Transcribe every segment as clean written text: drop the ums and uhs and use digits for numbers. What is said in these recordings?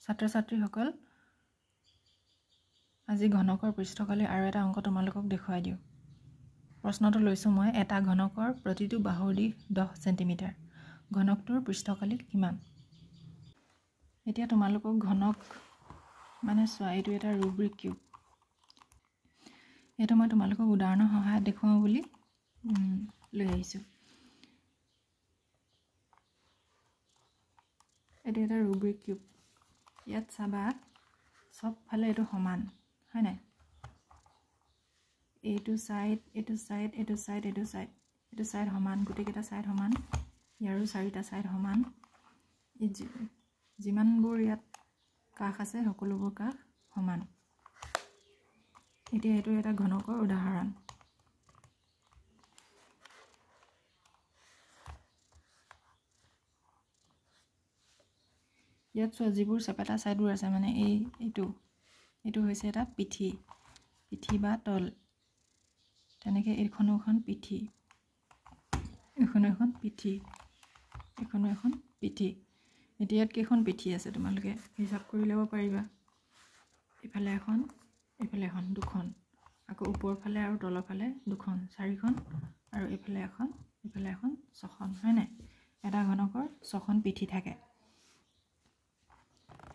ছাত্ৰ ছাত্ৰীসকল আজি ঘনকৰ পৃষ্ঠকালি আৰু এটা অংক তোমালোকক দেখুৱাই দিওঁ প্ৰশ্নটো লৈছো মই এটা ঘনকৰ প্ৰতিটো বাহুৰ দিশ 10 সেন্টিমিটাৰ ঘনকটোৰ পৃষ্ঠকালি কিমান এতিয়া তোমালোকক ঘনক মানে চোৱা এইটো এটা ৰুব্ৰিক কিউব এটা মই তোমালোকক উদাহৰণৰ সহায়ত দেখুৱাম বুলি লৈ আহিছো এটা এটা ৰুব্ৰিক কিউব ইয়াত চাবা সব ফালে এটো সমান হয় নাই এইটো সাইড এটো সাইড এটো সাইড এটো সাইড এটো সাইড সমান গুটি কেটা সাইড সমান ইয়াৰো চাৰিটা সাইড সমান যিমানবোৰ ইয়াত কাষ আছে সকলোবোৰ কাষ সমান এতিয়া এটো এটা ঘনকৰ উদাহৰণ ইয়াত যিবোৰ চেপেটা সাইডবোৰ আছে মানে এইটো হৈছে এটা পিঠি বা তল তেনেকে এইখনো এখন পিঠি এখন পিঠি এতিয়া কেইখন পিঠি আছে তোমালোকে হিচাপ কৰি ল'ব পাৰিবা এফালে এখন দুখন আকৌ ওপৰ ফালে আৰু তলৰ ফালে দুখন চাৰিখন আৰু এফালে এখন ছখন হয় নাই এটা ঘনকৰ ছখন পিঠি থাকে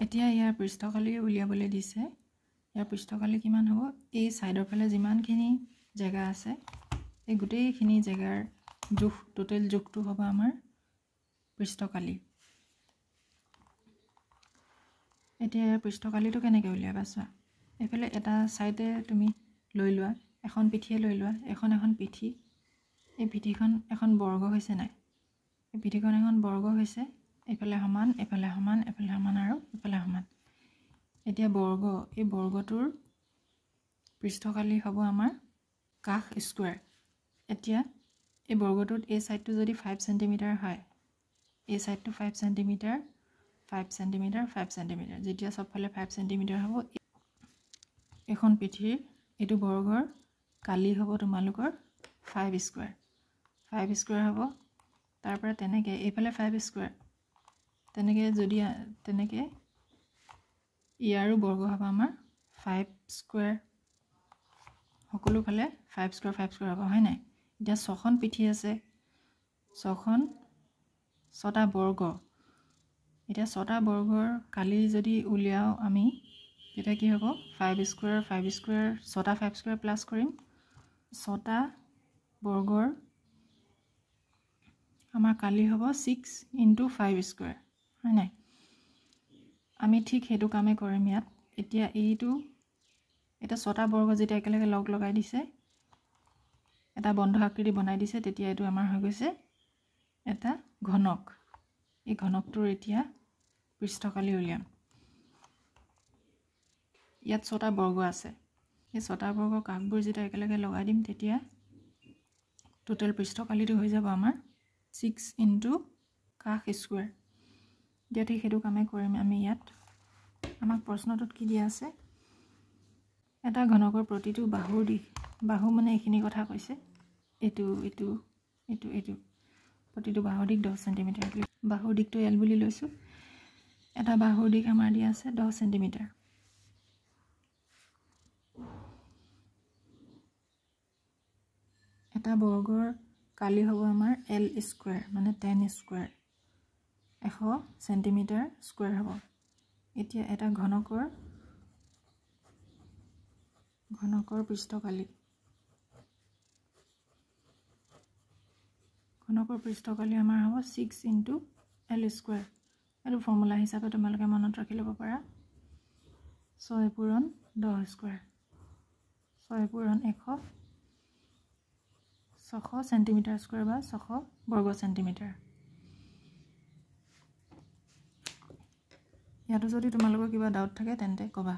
এতিয়া ইয়াৰ পৃষ্ঠকালি উলিয়াবলৈ দিছে ইয়াৰ পৃষ্ঠকালি কিমান হ'ব এই সাইডৰ ফালে যিমানখিনি জায়গা আছে এই গোটেইখিনি জায়গাৰ জোখ টোটাল জোখটো হ'ব আমাৰ পৃষ্ঠকালি এতিয়া ইয়াৰ পৃষ্ঠকালিটো কেনেকৈ উলিয়াবা চোৱা এফালে এটা সাইডে তুমি লৈ লোৱা এখন পিঠিয়ে লৈ লোৱা এখন পিঠি এই পিঠিখন এখন বৰ্গ হৈছে নাই এই পিঠিখন এখন বৰ্গ হৈছে এফালে সমান আৰু এফালে সমান এতিয়া বৰ্গ এই বৰ্গটোৰ পৃষ্ঠকালি হ'ব আমাৰ কাষ স্কয়াৰ এতিয়া এই বৰ্গটোত এই সাইডটো যদি 5 সেন্টিমিটাৰ হয় এই সাইডটো 5 সেন্টিমিটাৰ যেতিয়া সবফালে 5 সেন্টিমিটাৰ হ'ব এখন পিঠিৰ এটো বৰ্গৰ কালি হ'ব তোমালোকৰ 5 স্কয়াৰ হ'ব তাৰ পৰা তেনেকে এইফালে 5 স্কয়াৰ তেনেকে ইয়াৰো বৰ্গ হ'ব আমাৰ 5 স্কয়াৰ সকলো ফালে 5 স্কয়াৰ হ'ব হয় নাই এতিয়া ছখন পিঠি আছে ছটা বৰ্গ এতিয়া ছটা বৰ্গৰ কালি যদি উলিয়াও আমি তেতিয়া কি হ'ব 5 স্কয়াৰ ছটা 5 স্কয়াৰ প্লাস কৰিম ছটা বৰ্গৰ আমাৰ কালি হ'ব 6 * 5 স্কয়াৰ হয় নাই আমি ঠিক হেতু কামে কৰিম ইয়াত এতিয়া এটা ছটা বৰ্গ যেতিয়া একেলগে লগ লগাই দিছে এটা বন্ধ আকৃতি বনাই দিছে তেতিয়া এটো আমাৰ হৈ গৈছে এটা ঘনক এই ঘনকটোৰ এতিয়া পৃষ্ঠকালি উলিয়াম ইয়াত ছটা বৰ্গ আছে এই ছটা বৰ্গৰ কাষবোৰ যেতিয়া একেলগে লগাই দিম তেতিয়া টোটাল পৃষ্ঠকালিটো হৈ যাব আমাৰ 6 * কাষ স্কয়াৰ দিয়া ঠিক হেতু কামে কৰিম আমি ইয়াত আমাক প্ৰশ্নটোত কি দিয়া আছে এটা ঘনকৰ প্ৰতিটো বাহুৰ দিশ বাহু মানে এইখিনি কথা কৈছে এটো প্ৰতিটো বাহুৰ দিশ 10 সেন্টিমিটাৰ বাহুৰ দিকটো L বুলি লৈছো এটা বাহুৰ দিশ আমাৰ দিয়া আছে 10 সেন্টিমিটাৰ এটা বৰ্গৰ কালি হ'ব আমাৰ L স্কয়াৰ মানে 10 স্কয়াৰ 100 সেন্টিমিটাৰ স্কয়াৰ হ'ব এতিয়া এটা ঘনকৰ পৃষ্ঠকালি আমাৰ হ'ব 6 * L স্কয়াৰ আৰু ফৰ্মুলা হিচাপে তোমালোকে মনত ৰাখি ল'ব পাৰা 6 পূৰণ 10 স্কয়াৰ 6 পূৰণ 100 600 সেন্টিমিটাৰ স্কয়াৰ বা 600 বৰ্গ সেন্টিমিটাৰ ইয়াতো যদি তোমালোকৰ কিবা ডাউট থাকে তেন্তে কবা